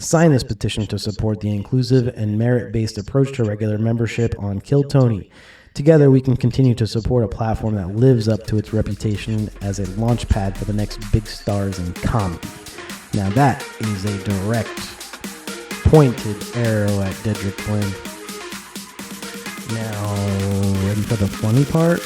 sign this petition to support the inclusive and merit-based approach to regular membership on Kill Tony. Together, we can continue to support a platform that lives up to its reputation as a launch pad for the next big stars in comedy. Now that is a direct, pointed arrow at Dedrick Flynn. Now, ready for the funny part?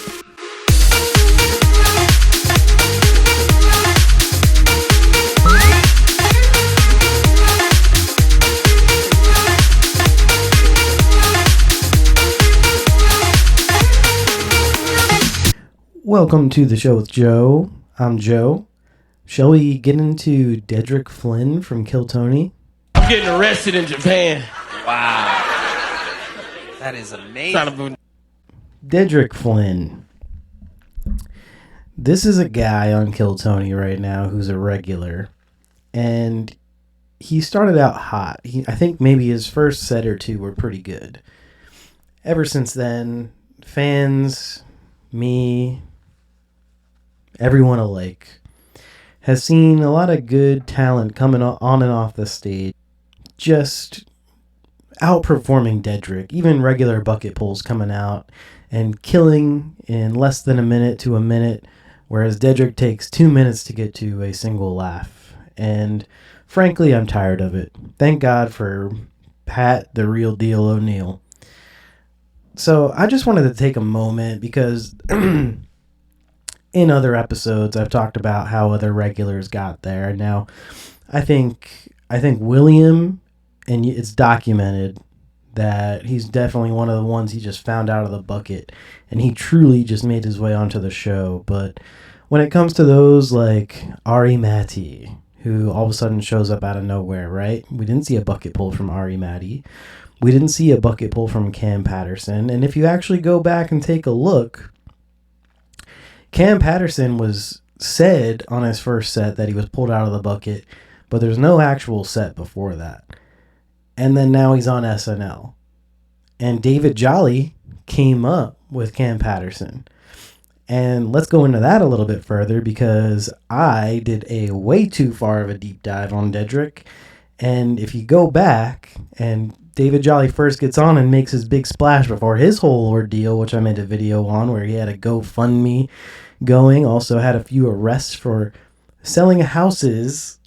Welcome to the show with Joe. I'm Joe. Shall we get into Dedrick Flynn from Kill Tony? I'm getting arrested in Japan. Wow. That is amazing. Dedrick Flynn. This is a guy on Kill Tony right now who's a regular. And he started out hot. I think maybe his first set or two were pretty good. Ever since then, fans, me, everyone alike, has seen a lot of good talent coming on and off the stage, just outperforming Dedrick. Even regular bucket pulls coming out and killing in less than a minute to a minute, whereas Dedrick takes 2 minutes to get to a single laugh. And frankly, I'm tired of it. Thank God for Pat, the real deal O'Neill. So I just wanted to take a moment because in other episodes, I've talked about how other regulars got there. Now, I think William, and it's documented that he's definitely one of the ones he just found out of the bucket, and he truly just made his way onto the show. But when it comes to those like Ari Matty, who all of a sudden shows up out of nowhere, right? We didn't see a bucket pull from Ari Matty. We didn't see a bucket pull from Cam Patterson. And if you actually go back and take a look, Cam Patterson was said on his first set that he was pulled out of the bucket, but there's no actual set before that. And then now he's on SNL. And David Jolly came up with Cam Patterson. And let's go into that a little bit further because I did a way too far of a deep dive on Dedrick. And if you go back and David Jolly first gets on and makes his big splash before his whole ordeal, which I made a video on where he had a GoFundMe going, also had a few arrests for selling houses,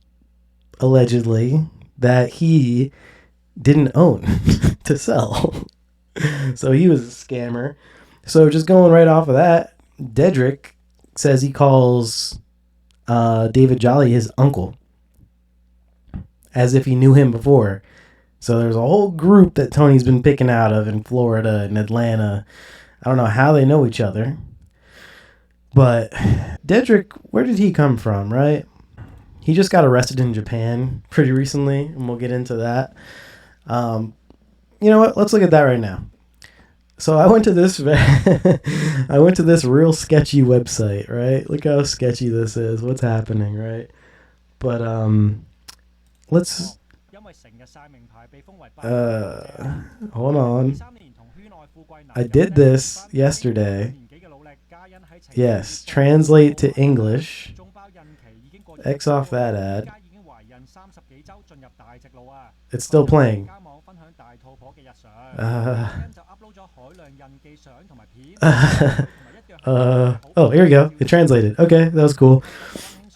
allegedly, that he didn't own to sell. So he was a scammer. So just going right off of that, Dedrick says he calls David Jolly his uncle, as if he knew him before. So there's a whole group that Tony's been picking out of in Florida and Atlanta. I don't know how they know each other. But Dedrick, where did he come from, right? He just got arrested in Japan pretty recently, and we'll get into that. You know what? Let's look at that right now. So I went to this real sketchy website, right? Look how sketchy this is. What's happening, right? But let's hold on. I did this yesterday. Yes, translate to English. X off that ad. It's still playing. Oh, here we go. It translated. Okay, that was cool.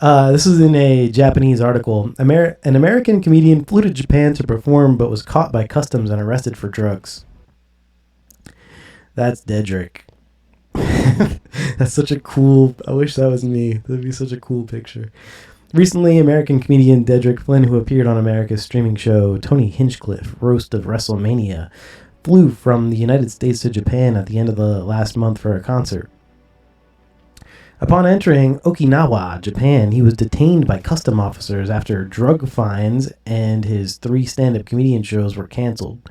This is in a Japanese article. An American comedian flew to Japan to perform but was caught by customs and arrested for drugs. That's Dedrick. That's such a cool... I wish that was me. That'd be such a cool picture. Recently, American comedian Dedrick Flynn, who appeared on America's streaming show Tony Hinchcliffe, Roast of WrestleMania, flew from the United States to Japan at the end of the last month for a concert. Upon entering Okinawa, Japan, he was detained by custom officers after drug fines and his 3 stand-up comedian shows were canceled.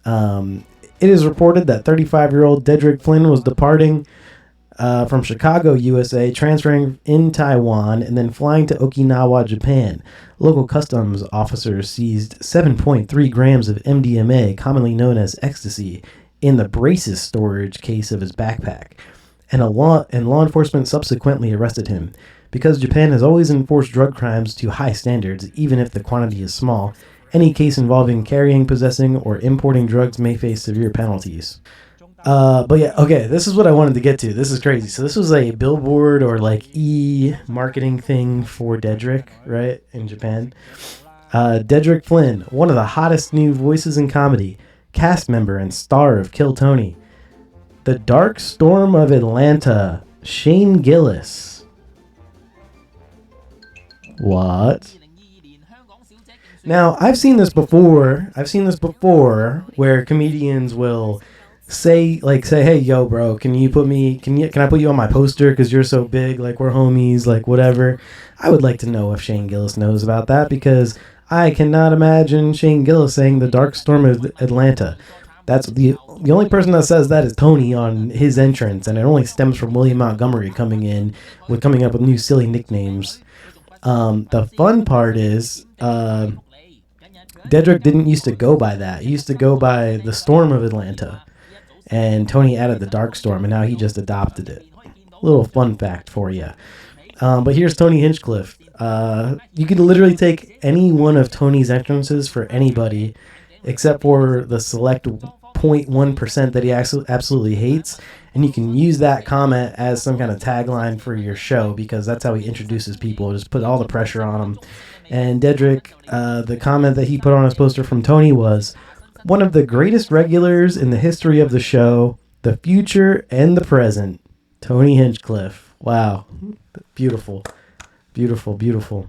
It is reported that 35-year-old Dedrick Flynn was departing from Chicago, USA, transferring in Taiwan, and then flying to Okinawa, Japan. Local customs officers seized 7.3 grams of MDMA, commonly known as ecstasy, in the braces storage case of his backpack, and law enforcement subsequently arrested him. Because Japan has always enforced drug crimes to high standards, even if the quantity is small, any case involving carrying, possessing, or importing drugs may face severe penalties. But yeah, okay, this is what I wanted to get to. This is crazy. So this was a billboard or like e-marketing thing for Dedric, right, in Japan. Dedrick Flynn, one of the hottest new voices in comedy, cast member and star of Kill Tony. The Dark Storm of Atlanta, Shane Gillis. What? Now, I've seen this before where comedians will say, hey, yo, bro, can I put you on my poster because you're so big, like, we're homies, like, whatever. I would like to know if Shane Gillis knows about that, because I cannot imagine Shane Gillis saying the Dark Storm of Atlanta. That's the only person that says that is Tony on his entrance, and it only stems from William Montgomery coming up with new silly nicknames. The fun part is, Dedric didn't used to go by that. He used to go by the Storm of Atlanta. And Tony added the Dark Storm, and now he just adopted it. Little fun fact for you. But here's Tony Hinchcliffe. You could literally take any one of Tony's entrances for anybody, except for the select 0.1% that he absolutely hates, and you can use that comment as some kind of tagline for your show, because that's how he introduces people. Just put all the pressure on them. And Dedric, the comment that he put on his poster from Tony was, one of the greatest regulars in the history of the show, the future and the present, Tony Hinchcliffe. Wow. Beautiful. Beautiful, beautiful.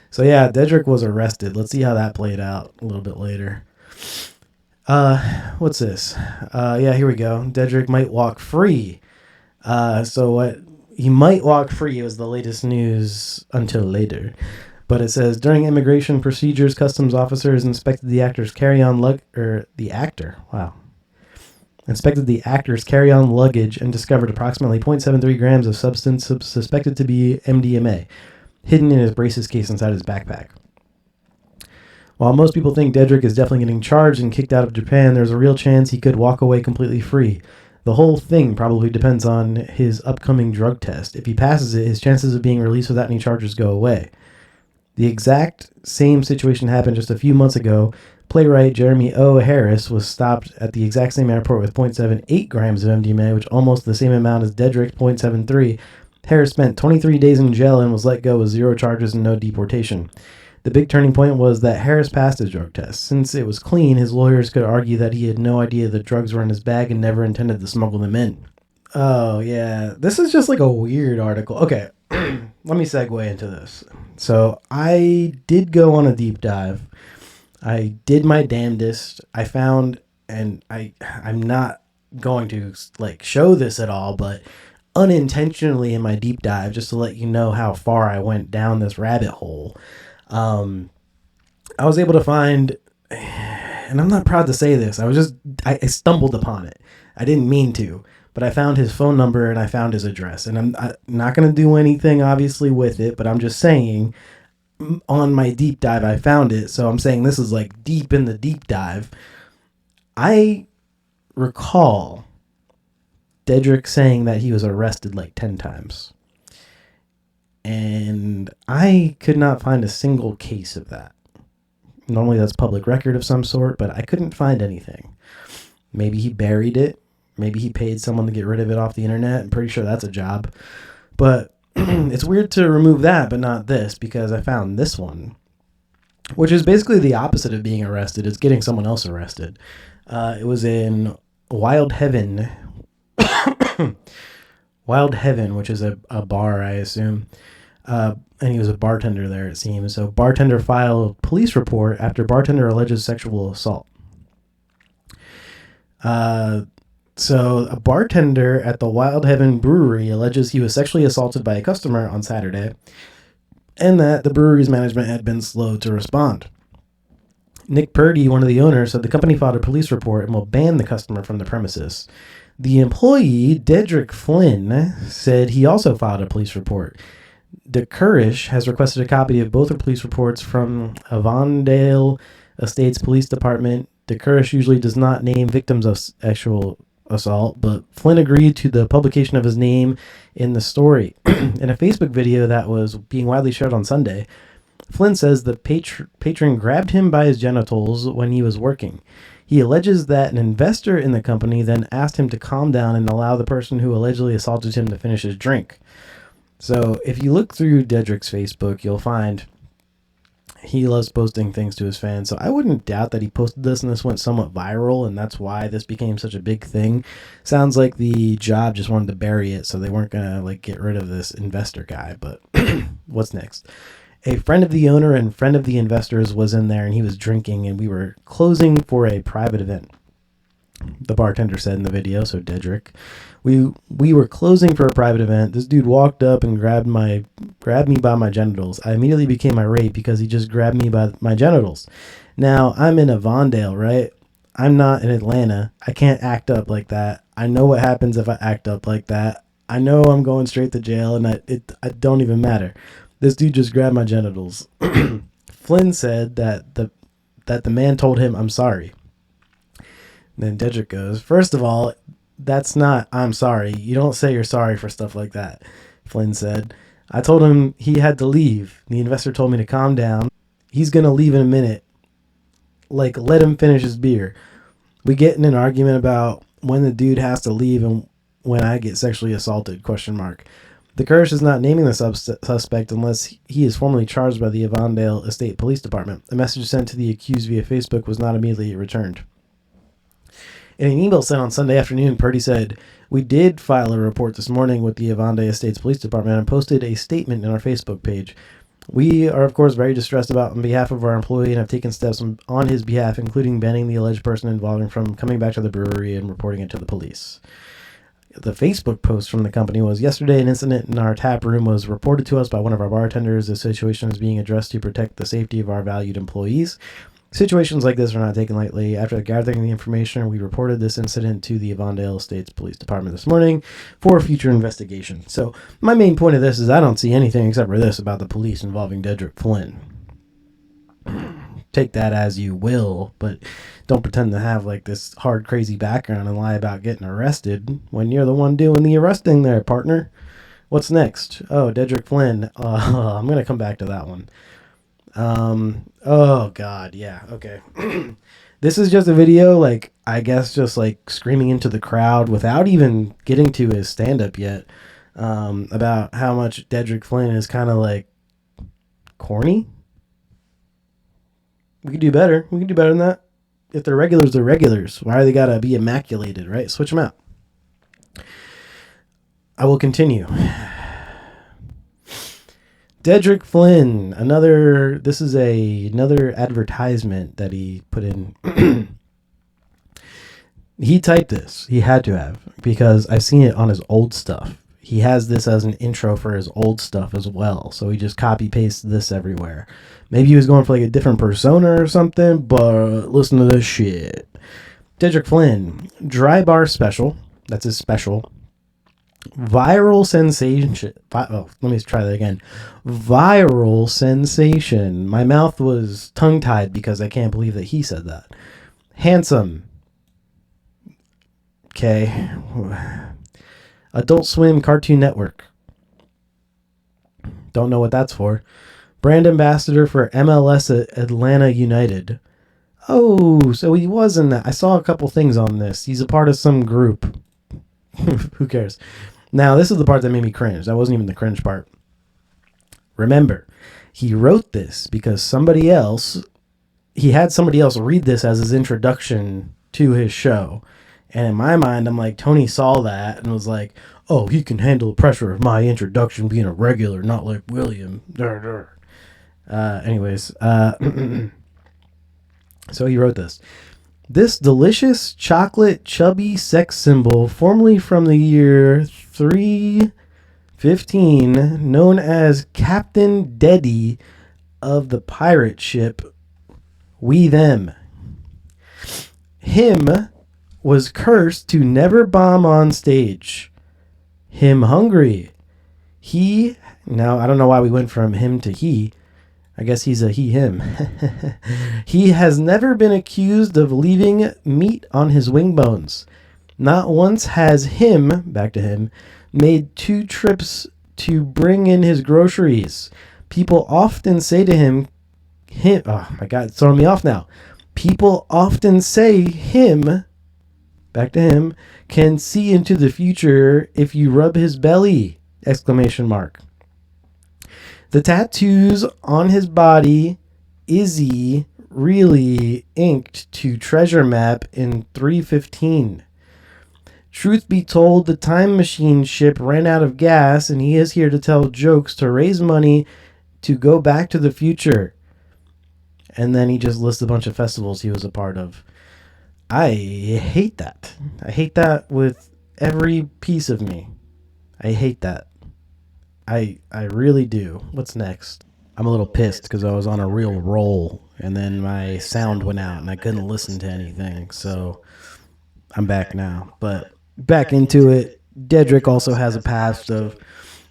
So yeah, Dedric was arrested. Let's see how that played out a little bit later. What's this? Yeah, here we go. Dedric might walk free. He might walk free was the latest news until later. But it says, during immigration procedures, customs officers inspected the actor's carry-on luggage and discovered approximately 0.73 grams of substance suspected to be MDMA, hidden in his braces case inside his backpack. While most people think Dedric is definitely getting charged and kicked out of Japan, there's a real chance he could walk away completely free. The whole thing probably depends on his upcoming drug test. If he passes it, his chances of being released without any charges go away. The exact same situation happened just a few months ago. Playwright Jeremy O. Harris was stopped at the exact same airport with 0.78 grams of MDMA, which almost the same amount as Dedric's 0.73. Harris spent 23 days in jail and was let go with 0 charges and no deportation. The big turning point was that Harris passed his drug test. Since it was clean, his lawyers could argue that he had no idea the drugs were in his bag and never intended to smuggle them in. Oh, yeah. This is just like a weird article. Okay, let me segue into this. So I did go on a deep dive. I did my damnedest. I found, and I'm not going to like show this at all, but unintentionally in my deep dive, just to let you know how far I went down this rabbit hole, I was able to find, and I'm not proud to say this, I stumbled upon it. I didn't mean to, but I found his phone number and I found his address. And I'm not going to do anything, obviously, with it, but I'm just saying, on my deep dive, I found it. So I'm saying this is like deep in the deep dive. I recall Dedric saying that he was arrested like 10 times. And I could not find a single case of that. Normally that's public record of some sort, but I couldn't find anything. Maybe he buried it. Maybe he paid someone to get rid of it off the internet. I'm pretty sure that's a job. But it's weird to remove that, but not this, because I found this one, which is basically the opposite of being arrested. It's getting someone else arrested. It was in Wild Heaven. Wild Heaven, which is a bar, I assume. And he was a bartender there, it seems. So bartender filed police report after bartender alleges sexual assault. So a bartender at the Wild Heaven Brewery alleges he was sexually assaulted by a customer on Saturday, and that the brewery's management had been slow to respond. Nick Purdy, one of the owners, said the company filed a police report and will ban the customer from the premises. The employee, Dedrick Flynn, said he also filed a police report. Dedric has requested a copy of both the police reports from Avondale Estates Police Department. Dedric usually does not name victims of sexual assault, but Flynn agreed to the publication of his name in the story. In a Facebook video that was being widely shared on Sunday, Flynn says the patron grabbed him by his genitals when he was working. He alleges that an investor in the company then asked him to calm down and allow the person who allegedly assaulted him to finish his drink. So if you look through Dedric's Facebook, you'll find he loves posting things to his fans. So I wouldn't doubt that he posted this and this went somewhat viral, and that's why this became such a big thing. Sounds like the job just wanted to bury it, so they weren't going to get rid of this investor guy. But what's next? A friend of the owner and friend of the investors was in there, and he was drinking, and we were closing for a private event. The bartender said in the video, so Dedric. We were closing for a private event. This dude walked up and grabbed me by my genitals. I immediately became irate because he just grabbed me by my genitals. Now, I'm in Avondale, right? I'm not in Atlanta. I can't act up like that. I know what happens if I act up like that. I know I'm going straight to jail, and it don't even matter. This dude just grabbed my genitals. Flynn said that the man told him, "I'm sorry." And then Dedric goes, "First of all, that's not, I'm sorry. You don't say you're sorry for stuff like that." Flynn said, "I told him he had to leave. The investor told me to calm down. He's going to leave in a minute. Let him finish his beer." We get in an argument about when the dude has to leave and when I get sexually assaulted, ? The Kurdish is not naming the suspect unless he is formally charged by the Avondale Estate Police Department. A message sent to the accused via Facebook was not immediately returned. In an email sent on Sunday afternoon, Purdy said, "We did file a report this morning with the Avondale Estates Police Department and posted a statement in our Facebook page. We are, of course, very distressed about on behalf of our employee and have taken steps on his behalf, including banning the alleged person involved from coming back to the brewery and reporting it to the police." The Facebook post from the company was, "Yesterday, an incident in our tap room was reported to us by one of our bartenders. The situation is being addressed to protect the safety of our valued employees. Situations like this are not taken lightly. After gathering the information, we reported this incident to the Avondale Estates Police Department this morning for future investigation." So my main point of this is I don't see anything except for this about the police involving Dedrick Flynn. Take that as you will, but don't pretend to have this hard, crazy background and lie about getting arrested when you're the one doing the arresting there, partner. What's next? Oh, Dedrick Flynn. I'm going to come back to that one. Oh God, yeah, okay. This is just a video, I guess just screaming into the crowd without even getting to his stand-up yet, about how much Dedrick Flynn is kind of corny. We could do better. We could do better than that. If they're regulars, they're regulars. Why are they gotta be immaculated, right? Switch them out. I will continue. Dedrick Flynn, this is another advertisement that he put in. He typed this. He had to have, because I've seen it on his old stuff. He has this as an intro for his old stuff as well. So he just copy pasted this everywhere. Maybe he was going for a different persona or something, but listen to this shit. Dedrick Flynn, dry bar special. That's his special. Viral sensation. Let me try that again. Viral sensation. My mouth was tongue-tied because I can't believe that he said that. Handsome. Okay. Adult Swim Cartoon Network. Don't know what that's for. Brand ambassador for MLS Atlanta United. Oh, so he was in that. I saw a couple things on this. He's a part of some group. Who cares? Now, this is the part that made me cringe. That wasn't even the cringe part. Remember, he wrote this because he had somebody else read this as his introduction to his show. And in my mind, I'm like, Tony saw that and was like, "Oh, he can handle the pressure of my introduction being a regular, not like William." Anyways, so he wrote this. "This delicious chocolate chubby sex symbol, formerly from the year 315, known as Captain Deddy of the pirate ship We Them. Him was cursed to never bomb on stage. Him hungry. Now I don't know why we went from him to he. I guess he's a him. He has never been accused of leaving meat on his wing bones. Not once has back to him, made 2 trips to bring in his groceries. People often say to him, oh my God, it's throwing me off now. People often say back to him, can see into the future if you rub his belly! Exclamation mark. The tattoos on his body, Izzy really inked to treasure map in 315. Truth be told, the time machine ship ran out of gas and he is here to tell jokes to raise money to go back to the future. And then he just lists a bunch of festivals he was a part of. I hate that. I hate that with every piece of me. I hate that. I really do. What's next? I'm a little pissed because I was on a real roll and then my sound went out and I couldn't listen to anything. So I'm back now. But back into it. Dedric also has a past of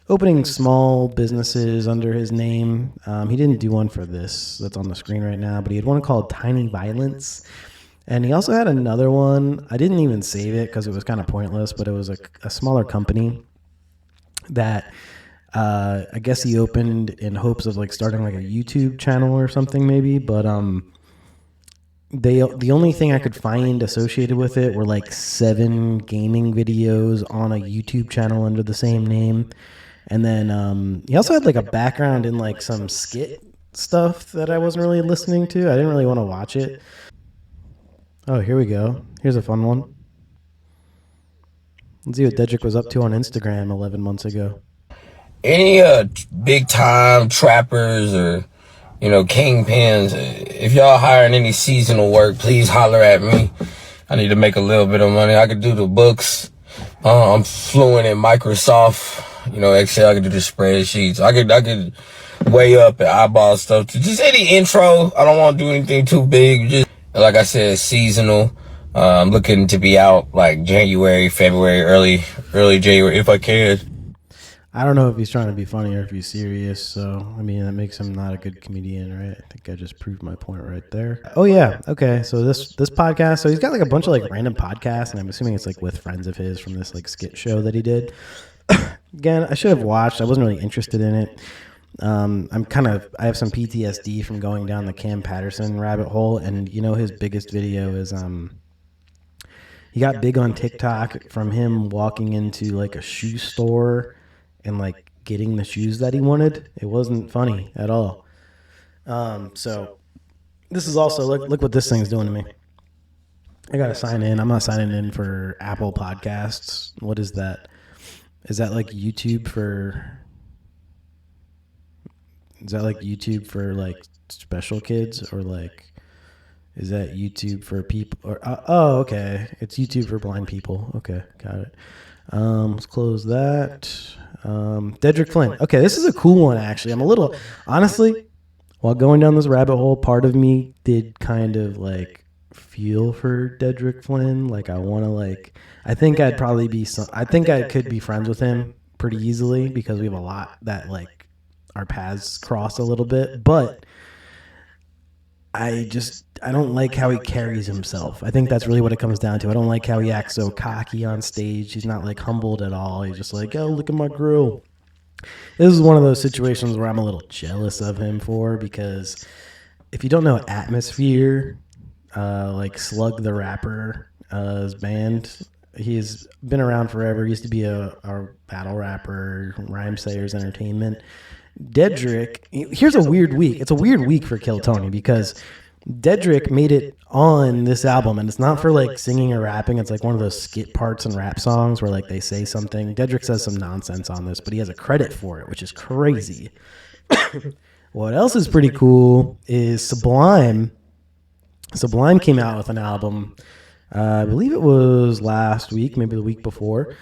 opening small businesses under his name. He didn't do one for this that's on the screen right now, but he had one called Tiny Violence. And he also had another one. I didn't even save it because it was kind of pointless, but it was a smaller company that I guess he opened in hopes of like starting like a YouTube channel or something maybe. But the only thing I could find associated with it were like 7 gaming videos on a YouTube channel under the same name. And then he also had like a background in like some skit stuff that I wasn't really listening to. I didn't really want to watch it. Oh, here we go. Here's a fun one. Let's see what Dedric was up to on Instagram 11 months ago. Any big time trappers or, kingpins, if y'all hiring any seasonal work, please holler at me. I need to make a little bit of money. I could do the books. I'm fluent in Microsoft, Excel. I could do the spreadsheets. I could weigh up and eyeball stuff. Just any intro. I don't want to do anything too big. Just like I said, seasonal. I'm looking to be out like January, February, early January if I can. I don't know if he's trying to be funny or if he's serious. So, I mean, that makes him not a good comedian, right? I think I just proved my point right there. Oh, yeah. Okay. So this podcast, so he's got like a bunch of like random podcasts, and I'm assuming it's like with friends of his from this like skit show that he did. Again, I should have watched. I wasn't really interested in it. I have some PTSD from going down the Cam Patterson rabbit hole, and his biggest video is he got big on TikTok from him walking into like a shoe store and like getting the shoes that he wanted. It wasn't funny at all. So this is also look what this thing's doing to me. I gotta sign in. I'm not signing in for Apple Podcasts. What is that? Is that like YouTube for? Is that like YouTube for like special kids, or like is that YouTube for people? Or oh, okay, it's YouTube for blind people. Okay, got it. Let's close that. Dedrick Flynn. Okay, this is a cool one actually. I'm a little honestly, while going down this rabbit hole, part of me did kind of like feel for Dedrick Flynn. Like I want to like. I think I'd probably be I think I could be friends with him pretty easily because we have a lot that like our paths cross a little bit, but I don't like how he carries himself. I think that's really what it comes down to. I don't like how he acts so cocky on stage. He's not like humbled at all. He's just like, oh, look at my grill. This is one of those situations where I'm a little jealous of him because if you don't know Atmosphere, like Slug the Rapper, his band, he's been around forever. He used to be a battle rapper, Rhyme Sayers Entertainment. Dedric, here's a weird week. It's a weird week for Kill Tony because Dedric made it on this album, and it's not for like singing or rapping. It's like one of those skit parts in rap songs where like they say something. Dedric says some nonsense on this, but he has a credit for it, which is crazy. What else is pretty cool is Sublime. Sublime came out with an album. I believe it was last week, maybe the week before.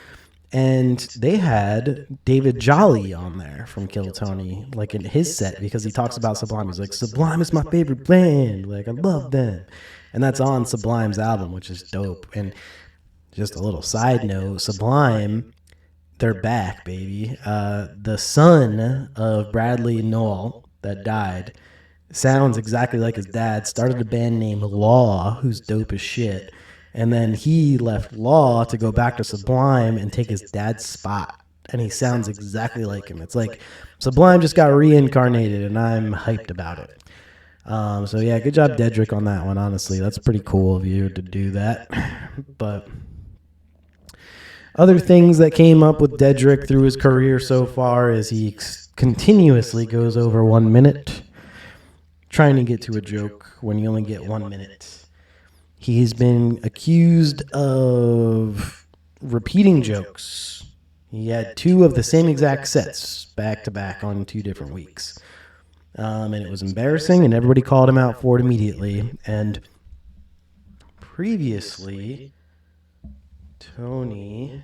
And they had David Jolly on there from Kill Tony, like in his set, because he talks about Sublime. He's like, Sublime is my favorite band. Like, I love them. And that's on Sublime's album, which is dope. And just a little side note, Sublime, they're back, baby. The son of Bradley Nowell that died sounds exactly like his dad. Started a band named Law, who's dope as shit. And then he left Law to go back to Sublime and take his dad's spot. And he sounds exactly like him. It's like Sublime just got reincarnated, and I'm hyped about it. So yeah, good job, Dedric, on that one. Honestly, that's pretty cool of you to do that. But other things that came up with Dedric through his career so far is he continuously goes over 1 minute, trying to get to a joke when you only get 1 minute. He's been accused of repeating jokes. He had 2 of the same exact sets back to back on 2 different weeks. And it was embarrassing, and everybody called him out for it immediately. And previously, Tony...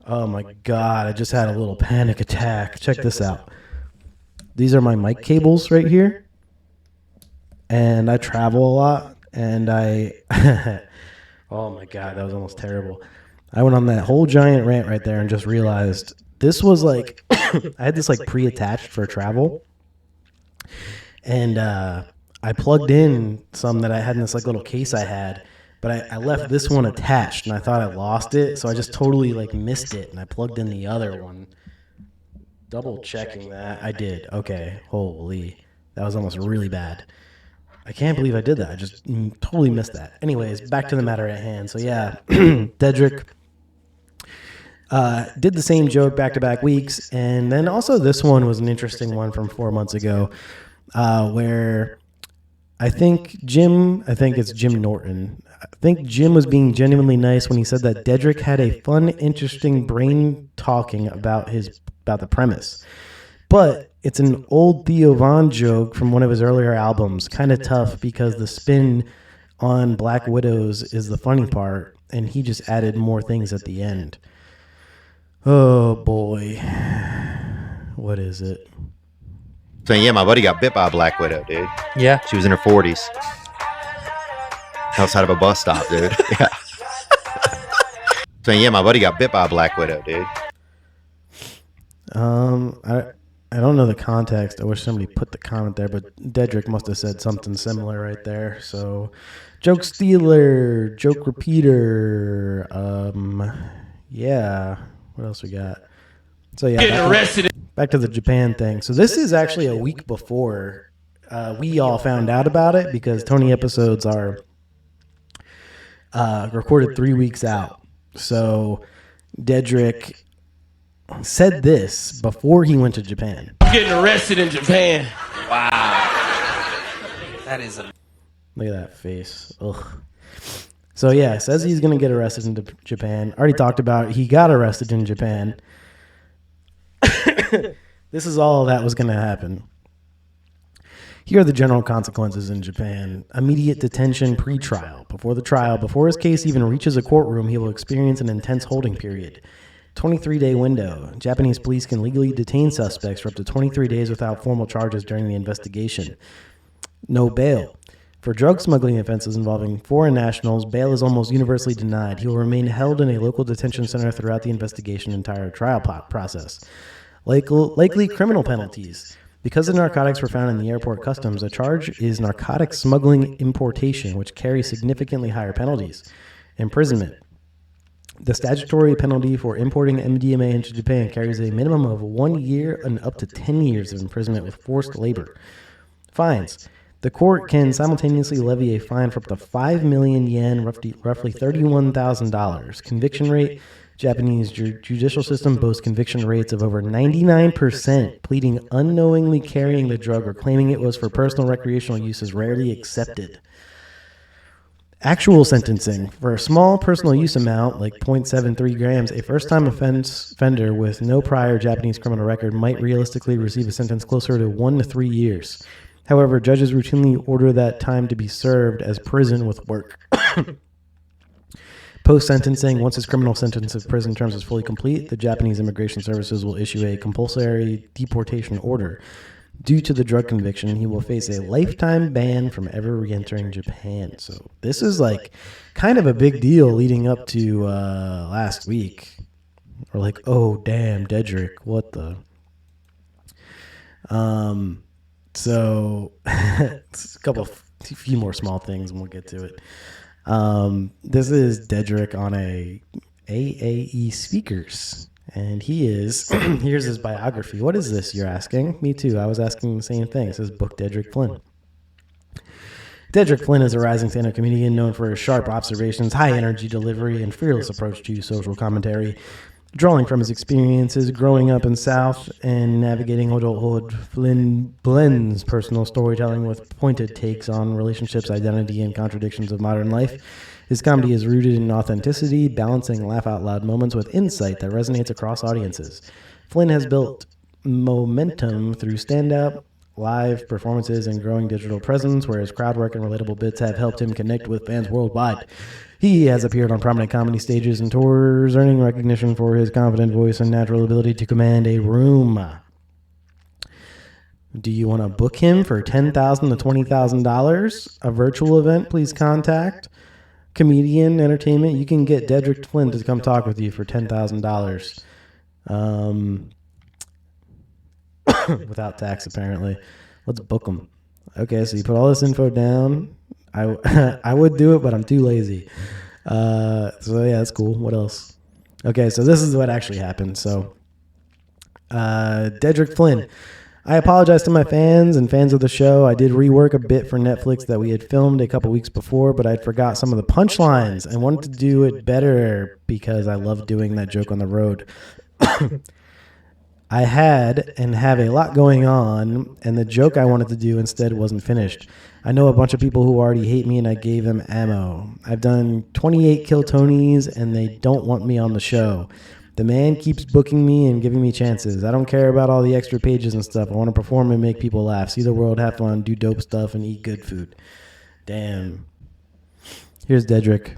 Oh my God, I just had a little panic attack. Check this out. These are my mic cables right here. And I travel a lot. And oh my God, that was almost terrible. I went on that whole giant rant right there and just realized this was like, I had this like pre-attached for travel. And I plugged in some that I had in this like little case I had. But I left this one attached, and I thought I lost it, so I just totally like missed it, and I plugged in the other one. Double checking that. I did. Okay. Holy. That was almost really bad. I can't believe I did that. I just totally missed that. Anyways, back to the matter at hand. So yeah, Dedric did the same joke back-to-back weeks, and then also this one was an interesting one from 4 months ago, where I think it's Jim Norton. I think Jim was being genuinely nice when he said that Dedric had a fun, interesting brain talking about the premise. But it's an old Theo Von joke from one of his earlier albums, kind of tough because the spin on Black Widows is the funny part, and he just added more things at the end. Oh boy. What is it? So yeah, my buddy got bit by a Black Widow, dude. Yeah. She was in her 40s. Outside of a bus stop, dude. Yeah. So yeah, my buddy got bit by a Black Widow, dude. I don't know the context. I wish somebody put the comment there, but Dedric must have said something similar right there. So, joke stealer, joke repeater. Yeah. What else we got? So yeah, back to the Japan thing. So this is actually a week before we all found out about it, because Tony episodes are recorded 3 weeks out. So Dedric said this before he went to Japan. I'm getting arrested in Japan. Wow. That is a... Look at that face. Ugh. So yeah, says he's going to get arrested in Japan. Already talked about he got arrested in Japan. This is all that was going to happen. Here are the general consequences in Japan. Immediate detention pre-trial. Before the trial, before his case even reaches a courtroom, he will experience an intense holding period. 23-day window. Japanese police can legally detain suspects for up to 23 days without formal charges during the investigation. No bail. For drug smuggling offenses involving foreign nationals, bail is almost universally denied. He will remain held in a local detention center throughout the investigation entire trial process. Likely criminal penalties. Because the narcotics were found in the airport customs, a charge is narcotic smuggling importation, which carries significantly higher penalties. Imprisonment. The statutory penalty for importing MDMA into Japan carries a minimum of 1 year and up to 10 years of imprisonment with forced labor. Fines. The court can simultaneously levy a fine for up to 5 million yen, roughly $31,000. Conviction rate. Japanese judicial system boasts conviction rates of over 99%. Pleading unknowingly carrying the drug or claiming it was for personal recreational use is rarely accepted. Actual sentencing. For a small personal use amount, like 0.73 grams, a first-time offender with no prior Japanese criminal record might realistically receive a sentence closer to 1 to 3 years. However, judges routinely order that time to be served as prison with work. Post-sentencing, once his criminal sentence of prison terms is fully complete, the Japanese Immigration Services will issue a compulsory deportation order. Due to the drug conviction, he will face a lifetime ban from ever re-entering Japan. So this is like kind of a big deal leading up to last week. Or like, oh, damn, Dedric, what the... So, it's a few more small things and we'll get to it. This is Dedric on a AAE speakers. And he is, here's his biography. What is this, you're asking? Me too. I was asking the same thing. It says book Dedrick Flynn. Dedrick Flynn is a rising stand-up comedian known for his sharp observations, high energy delivery, and fearless approach to social commentary. Drawing from his experiences growing up in South and navigating adulthood, Flynn blends personal storytelling with pointed takes on relationships, identity, and contradictions of modern life. His comedy is rooted in authenticity, balancing laugh-out-loud moments with insight that resonates across audiences. Flynn has built momentum through stand-up, live performances, and growing digital presence, where his crowd work and relatable bits have helped him connect with fans worldwide. He has appeared on prominent comedy stages and tours, earning recognition for his confident voice and natural ability to command a room. Do you want to book him for $10,000 to $20,000? A virtual event, please contact Comedian Entertainment. You can get Dedrick Flynn to come talk with you for $10,000. Without tax, apparently. Let's book him. Okay, so you put all this info down. I would do it, but I'm too lazy. So yeah, that's cool. What else? Okay, so this is what actually happened. So, Dedrick Flynn. I apologize to my fans and fans of the show. I did rework a bit for Netflix that we had filmed a couple weeks before, but I'd forgot some of the punchlines. I wanted to do it better because I love doing that joke on the road. I had and have a lot going on, and the joke I wanted to do instead wasn't finished. I know a bunch of people who already hate me, and I gave them ammo. I've done 28 Kill Tonys, and they don't want me on the show. The man keeps booking me and giving me chances. I don't care about all the extra pages and stuff. I want to perform and make people laugh, see the world, have fun, do dope stuff, and eat good food. Damn. Here's Dedrick.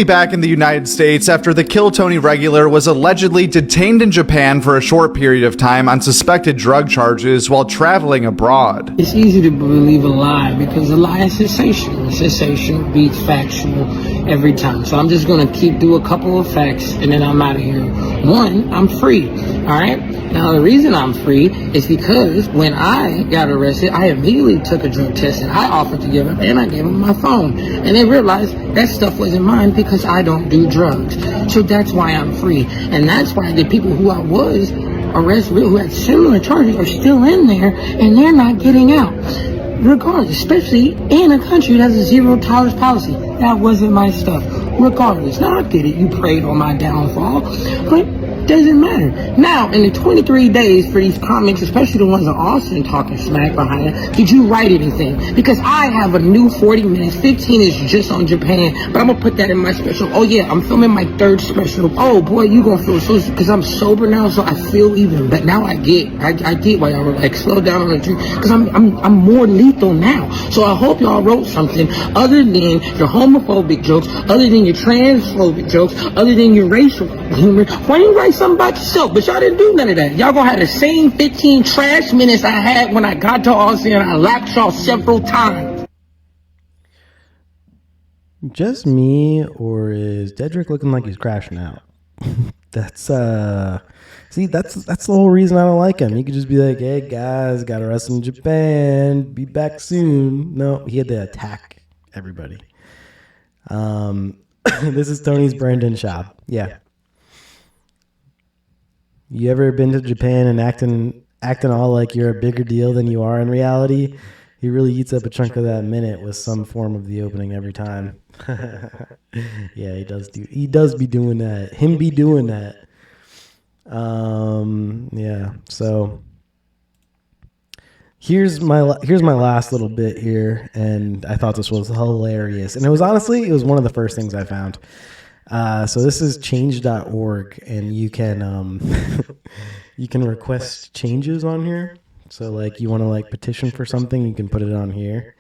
Back in the United States after the Kill Tony regular was allegedly detained in Japan for a short period of time on suspected drug charges while traveling abroad. It's easy to believe a lie because a lie is sensational. Sensational beats factual every time. So I'm just going to do a couple of facts and then I'm out of here. One, I'm free. All right. Now, the reason I'm free is because when I got arrested, I immediately took a drug test and I offered to give up and I gave them my phone. And they realized that stuff wasn't mine because I don't do drugs. So that's why I'm free. And that's why the people who I was arrested with who had similar charges are still in there and they're not getting out. Regardless, especially in a country that has a zero tolerance policy. That wasn't my stuff. Regardless. Now I get it. You prayed on my downfall. But doesn't matter. Now, in the 23 days for these comics, especially the ones in Austin talking smack behind it, did you write anything? Because I have a new 40 minutes. 15 is just on Japan, but I'm going to put that in my special. Oh, yeah, I'm filming my third special. Oh, boy, you going to feel so, because I'm sober now, so I feel even. But now I get why y'all were like, slow down on the drink, because I'm more lethal now. So I hope y'all wrote something other than your homophobic jokes, other than your transphobic jokes, other than your racial humor. Why don't you write something about yourself? But y'all didn't do none of that. Y'all gonna have the same 15 trash minutes I had when I got to Austin and I lapped y'all several times. Just me, or is Dedrick looking like he's crashing out? That's see, that's the whole reason I don't like him. He could just be like, hey guys, got arrested in Japan, be back soon. No, he had to attack everybody. This is Tony's Brandon shop. Yeah. You ever been to Japan and acting all like you're a bigger deal than you are in reality? He really eats up a chunk of that minute with some form of the opening every time. Yeah, he does be doing that. Him be doing that. Yeah. So here's my last little bit here, and I thought this was hilarious. And it was one of the first things I found. So this is change.org, and you can you can request changes on here. So like you want to like petition for something, you can put it on here.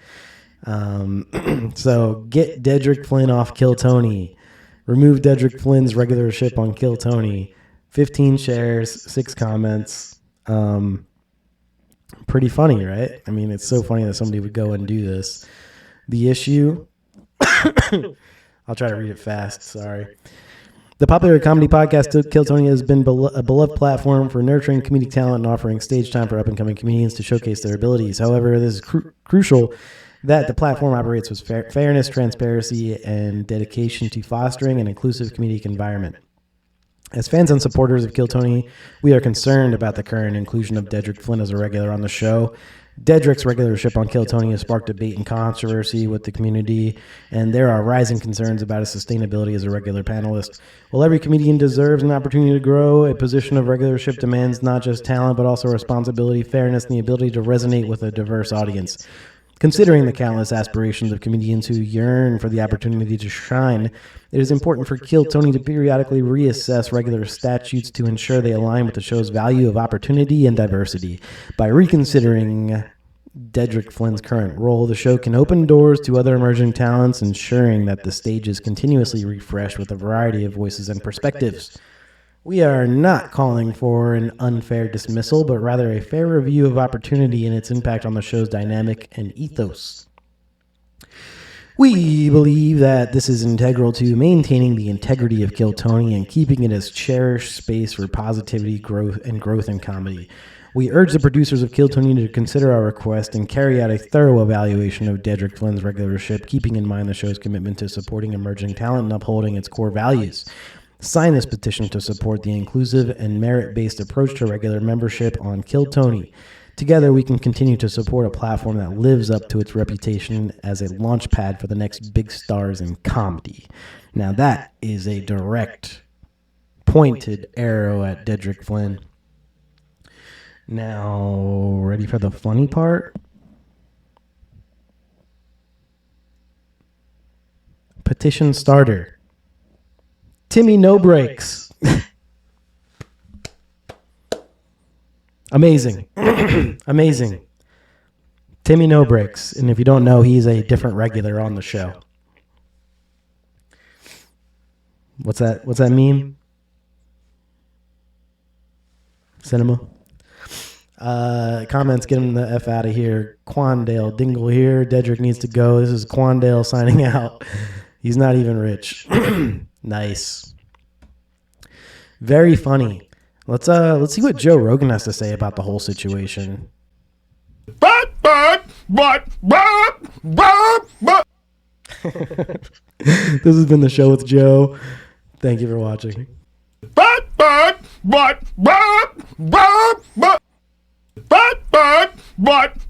So get Dedrick Flynn off Kill Tony. Remove Dedrick Flynn's regular ship on Kill Tony. 15 shares, 6 comments. Pretty funny, right? I mean, it's so funny that somebody would go and do this. The issue. I'll try to read it fast. Sorry. The popular comedy podcast Kill Tony has been a beloved platform for nurturing comedic talent and offering stage time for up-and-coming comedians to showcase their abilities. However, this is crucial that the platform operates with fairness, transparency, and dedication to fostering an inclusive comedic environment. As fans and supporters of Kill Tony, we are concerned about the current inclusion of Dedrick Flynn as a regular on the show. Dedric's regularship on Kill Tony has sparked debate and controversy with the community, and there are rising concerns about his sustainability as a regular panelist. While every comedian deserves an opportunity to grow, a position of regularship demands not just talent, but also responsibility, fairness, and the ability to resonate with a diverse audience. Considering the countless aspirations of comedians who yearn for the opportunity to shine, it is important for Kill Tony to periodically reassess regular statutes to ensure they align with the show's value of opportunity and diversity. By reconsidering Dedrick Flynn's current role, the show can open doors to other emerging talents, ensuring that the stage is continuously refreshed with a variety of voices and perspectives. We are not calling for an unfair dismissal, but rather a fair review of opportunity and its impact on the show's dynamic and ethos. We believe that this is integral to maintaining the integrity of Kill Tony and keeping it as cherished space for positivity, growth in comedy. We urge the producers of Kill Tony to consider our request and carry out a thorough evaluation of Dedrick Flynn's regularship, keeping in mind the show's commitment to supporting emerging talent and upholding its core values. Sign this petition to support the inclusive and merit-based approach to regular membership on Kill Tony. Together, we can continue to support a platform that lives up to its reputation as a launch pad for the next big stars in comedy. Now, that is a direct, pointed arrow at Dedrick Flynn. Now, ready for the funny part? Petition starter. Timmy No Breaks. Amazing. Amazing. Timmy No Breaks. And if you don't know, he's a different regular on the show. What's that meme? Cinema. Comments, get him the F out of here. Quandale, Dingle here. Dedrick needs to go. This is Quandale signing out. He's not even rich. Nice. Very funny. Let's see what Joe Rogan has to say about the whole situation. This has been the show with Joe. Thank you for watching. But